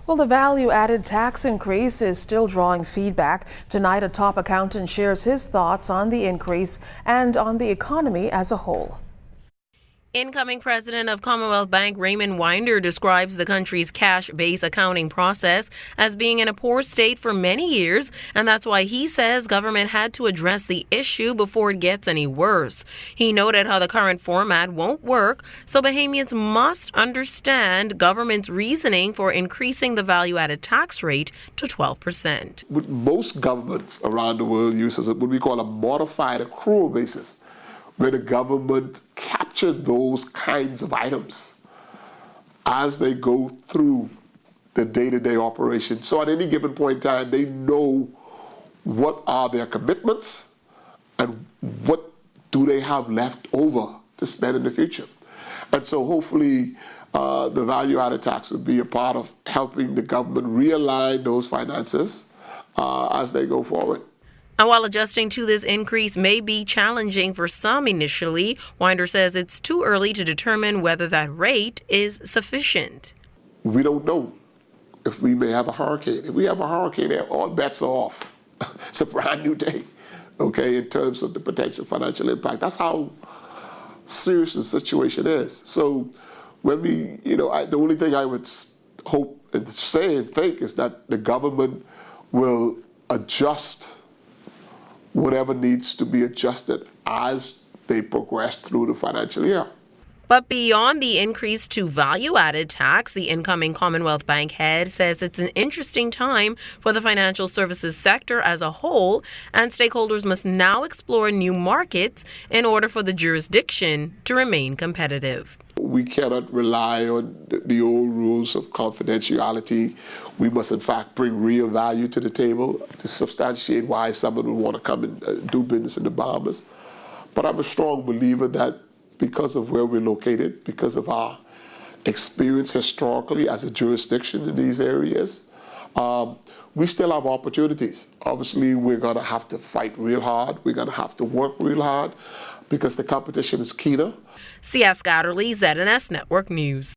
Well, the value-added tax increase is still drawing feedback. Tonight, a top accountant shares his thoughts on the increase and on the economy as a whole. Incoming president of Commonwealth Bank Raymond Winder describes the country's cash-based accounting process as being in a poor state for many years, and that's why he says government had to address the issue before it gets any worse. He noted how the current format won't work, so Bahamians must understand government's reasoning for increasing the value-added tax rate to 12%. What most governments around the world use is what we call a modified accrual basis, where the government capture those kinds of items as they go through the day-to-day operation. So at any given point in time, they know what are their commitments and what do they have left over to spend in the future. And so hopefully the value-added tax would be a part of helping the government realign those finances as they go forward. And while adjusting to this increase may be challenging for some initially, Winder says it's too early to determine whether that rate is sufficient. We don't know if we may have a hurricane. If we have a hurricane, all bets are off. It's a brand new day, okay, in terms of the potential financial impact. That's how serious the situation is. So when we, the only thing I would hope and say and think is that the government will adjust whatever needs to be adjusted as they progress through the financial year. But beyond the increase to value-added tax, the incoming Commonwealth Bank head says it's an interesting time for the financial services sector as a whole, and stakeholders must now explore new markets in order for the jurisdiction to remain competitive. We cannot rely on the old rules of confidentiality. We must, in fact, bring real value to the table to substantiate why someone would want to come and do business in the Bahamas. But I'm a strong believer that because of where we're located, because of our experience historically as a jurisdiction in these areas, we still have opportunities. Obviously, we're going to have to fight real hard. We're going to have to work real hard because the competition is keener. C.S. Scatterly, ZNS Network News.